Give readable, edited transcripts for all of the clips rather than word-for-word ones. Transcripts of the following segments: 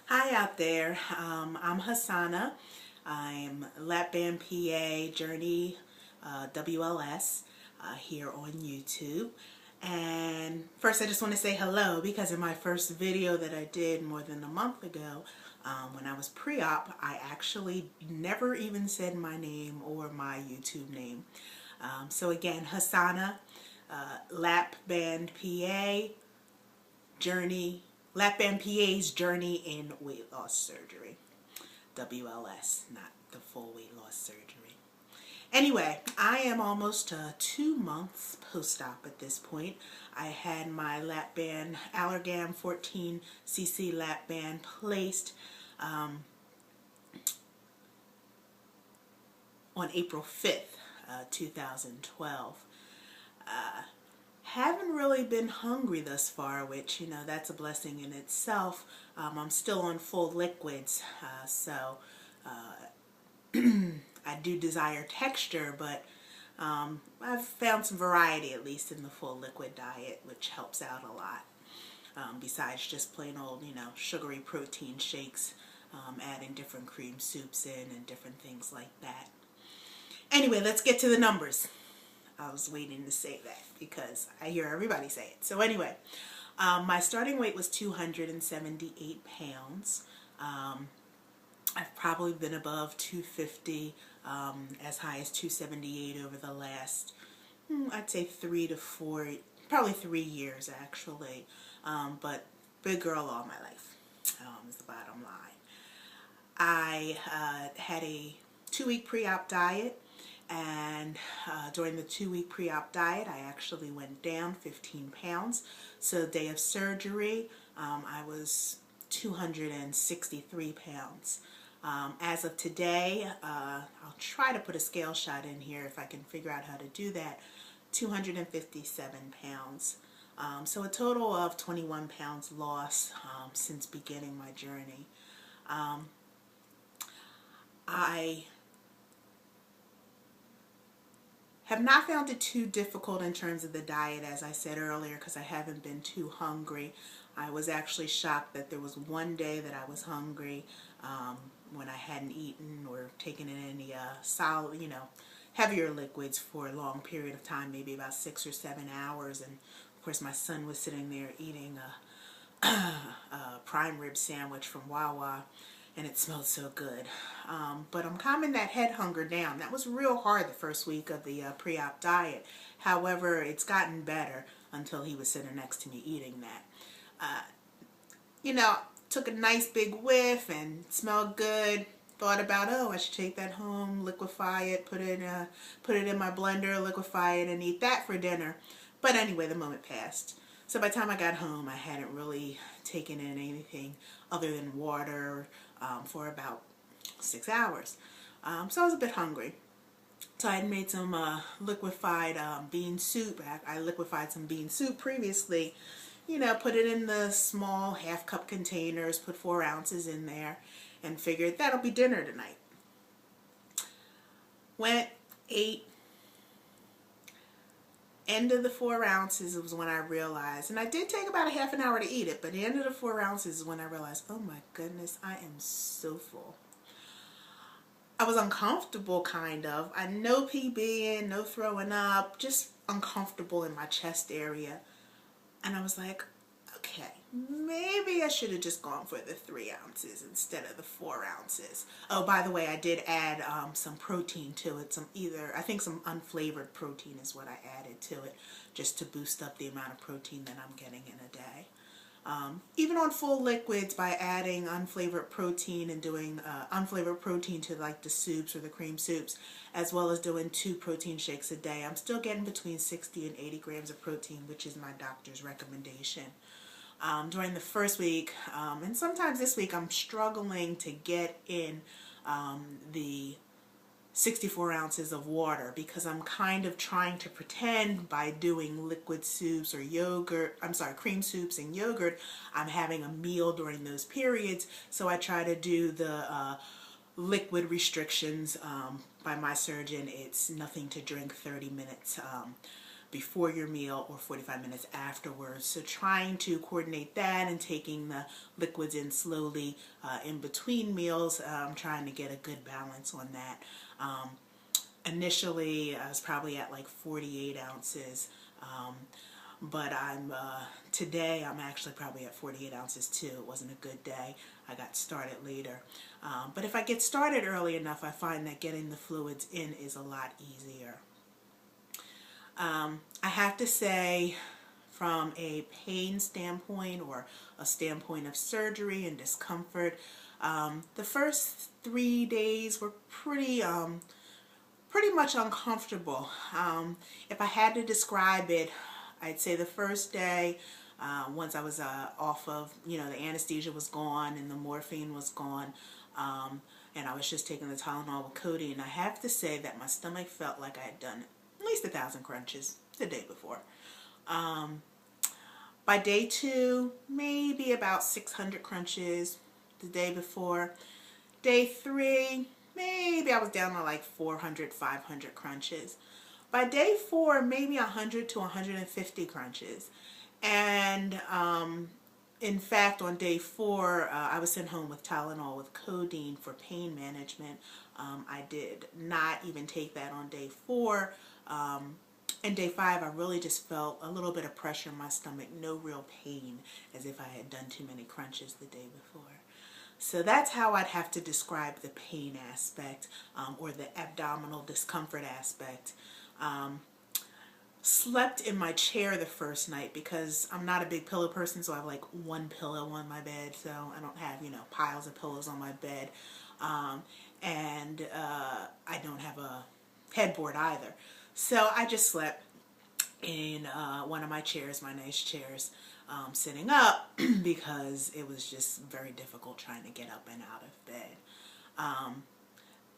Hi out there. I'm Hassana. I'm Lapband PA Journey WLS here on YouTube. And first I just want to say hello because in my first video that I did more than a month ago when I was pre-op, I actually never even said my name or my YouTube name. So again, Hassana, Lapband PA Journey, Lapband PA's Journey in Weight Loss Surgery. WLS, not the full weight loss surgery. Anyway, I am almost 2 months post-op at this point. I had my lap band, Allergan 14cc lap band placed on April 5th, 2012. Haven't really been hungry thus far, which, you know, that's a blessing in itself. I'm still on full liquids, so I do desire texture, but I've found some variety, at least in the full liquid diet, which helps out a lot. Besides just plain old, you know, sugary protein shakes, adding different cream soups in and different things like that. Anyway, let's get to the numbers. I was waiting to say that because I hear everybody say it. So anyway, my starting weight was 278 pounds. I've probably been above 250, as high as 278 over the last, I'd say 3 to 4, probably 3 years actually. But big girl all my life, is the bottom line. I had a 2-week pre-op diet. And during the 2-week pre-op diet, I actually went down 15 pounds. So the day of surgery, I was 263 pounds. As of today, I'll try to put a scale shot in here if I can figure out how to do that, 257 pounds. So a total of 21 pounds lost since beginning my journey. I have not found it too difficult in terms of the diet, as I said earlier, because I haven't been too hungry. I was actually shocked that there was one day that I was hungry when I hadn't eaten or taken in any solid, you know, heavier liquids for a long period of time, maybe about 6 or 7 hours. And of course my son was sitting there eating a prime rib sandwich from Wawa, and it smelled so good. But I'm calming that head hunger down. That was real hard the first week of the pre-op diet. However, it's gotten better until he was sitting next to me eating that. You know, took a nice big whiff and smelled good. Thought about, oh, I should take that home, liquefy it, put it in my blender, liquefy it, and eat that for dinner. But anyway, the moment passed. So by the time I got home, I hadn't really taken in anything other than water for about 6 hours. So I was a bit hungry. So I had made some liquefied bean soup. I liquefied some bean soup previously. You know, put it in the small half-cup containers, put 4 ounces in there, and figured that'll be dinner tonight. Went, ate. End of the 4 ounces was when I realized, and I did take about a half an hour to eat it, but the end of the 4 ounces is when I realized, oh my goodness, I am so full. I was uncomfortable, kind of. I no PBing, no throwing up, just uncomfortable in my chest area. And I was like, okay, maybe I should have just gone for the 3 ounces instead of the 4 ounces. Oh, by the way, I did add some protein to it. I think some unflavored protein is what I added to it, just to boost up the amount of protein that I'm getting in a day. Even on full liquids, by adding unflavored protein and doing unflavored protein to like the soups or the cream soups, as well as doing 2 protein shakes a day, I'm still getting between 60 and 80 grams of protein, which is my doctor's recommendation. During the first week, and sometimes this week, I'm struggling to get in the 64 ounces of water because I'm kind of trying to pretend by doing liquid soups or cream soups and yogurt, I'm having a meal during those periods. So I try to do the liquid restrictions. By my surgeon, it's nothing to drink 30 minutes before your meal or 45 minutes afterwards. So trying to coordinate that and taking the liquids in slowly in between meals, I'm trying to get a good balance on that. Initially, I was probably at like 48 ounces. But today I'm actually probably at 48 ounces too. It wasn't a good day. I got started later. But if I get started early enough, I find that getting the fluids in is a lot easier. I have to say, from a pain standpoint or a standpoint of surgery and discomfort, the first 3 days were pretty much uncomfortable. If I had to describe it, I'd say the first day, once I was off of, the anesthesia was gone and the morphine was gone, and I was just taking the Tylenol with codeine, I have to say that my stomach felt like I had done at least 1,000 crunches the day before. By day 2, maybe about 600 crunches the day before. Day 3, maybe I was down to like 400, 500 crunches. By day 4, maybe 100 to 150 crunches. And in fact, on day 4, I was sent home with Tylenol with codeine for pain management. I did not even take that on day 4. And day 5, I really just felt a little bit of pressure in my stomach, no real pain, as if I had done too many crunches the day before. So that's how I'd have to describe the pain aspect, or the abdominal discomfort aspect. Slept in my chair the first night because I'm not a big pillow person, so I have like one pillow on my bed, so I don't have, piles of pillows on my bed. And I don't have a headboard either. So I just slept in one of my chairs, my nice chairs, sitting up because it was just very difficult trying to get up and out of bed.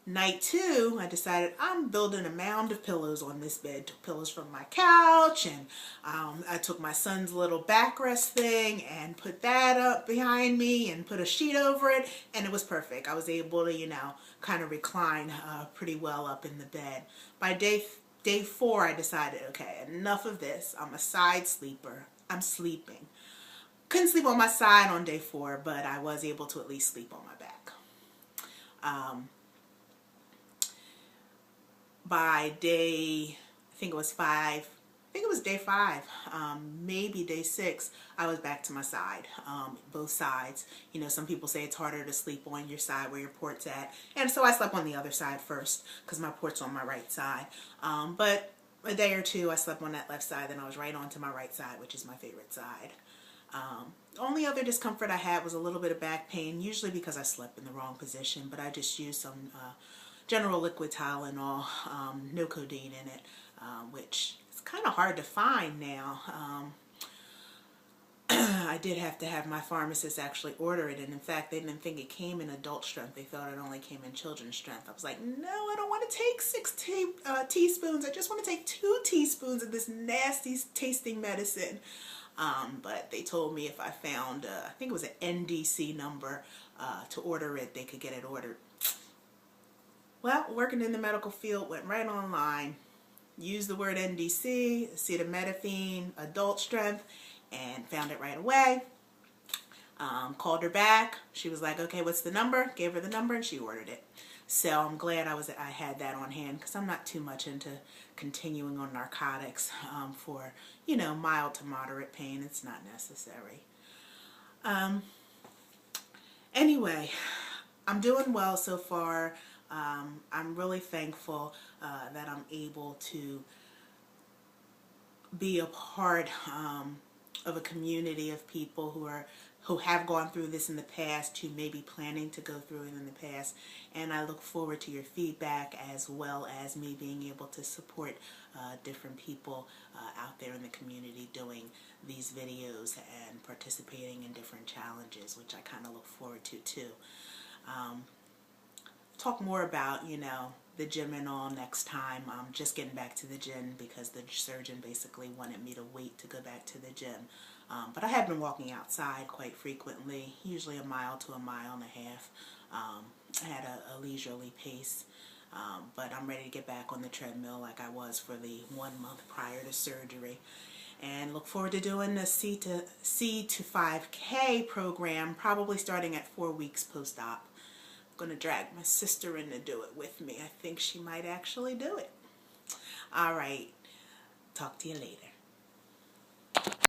Night 2, I decided I'm building a mound of pillows on this bed. Took pillows from my couch, and I took my son's little backrest thing and put that up behind me and put a sheet over it, and it was perfect. I was able to, kind of recline pretty well up in the bed. By day 4, I decided, okay, enough of this. I'm a side sleeper. I'm sleeping. Couldn't sleep on my side on day 4, but I was able to at least sleep on my back. By day, I think it was day 5, maybe day 6, I was back to my side, both sides. Some people say it's harder to sleep on your side where your port's at, and so I slept on the other side first because my port's on my right side. But a day or 2, I slept on that left side, then I was right on to my right side, which is my favorite side. The only other discomfort I had was a little bit of back pain, usually because I slept in the wrong position, but I just used some general liquid Tylenol, no codeine in it, which is kind of hard to find now. I did have to have my pharmacist actually order it, and in fact they didn't think it came in adult strength. They thought it only came in children's strength. I was like, no, I don't want to take 6 teaspoons. I just want to take 2 teaspoons of this nasty tasting medicine. But they told me if I found, I think it was an NDC number to order it, they could get it ordered. Well, working in the medical field, went right online, used the word NDC, acetaminophen, adult strength, and found it right away. Called her back. She was like, okay, what's the number? Gave her the number, and she ordered it. So I'm glad I had that on hand, because I'm not too much into continuing on narcotics for, mild to moderate pain. It's not necessary. Anyway, I'm doing well so far. I'm really thankful that I'm able to be a part of a community of people who have gone through this in the past, who may be planning to go through it in the past, and I look forward to your feedback, as well as me being able to support different people out there in the community doing these videos and participating in different challenges, which I kind of look forward to too. Talk more about, the gym and all next time. I'm just getting back to the gym because the surgeon basically wanted me to wait to go back to the gym. But I have been walking outside quite frequently, usually a mile to a mile and a half. I had a leisurely pace. But I'm ready to get back on the treadmill like I was for the 1 month prior to surgery. And look forward to doing the C to 5K program, probably starting at 4 weeks post-op. I'm going to drag my sister in to do it with me. I think she might actually do it. All right. Talk to you later.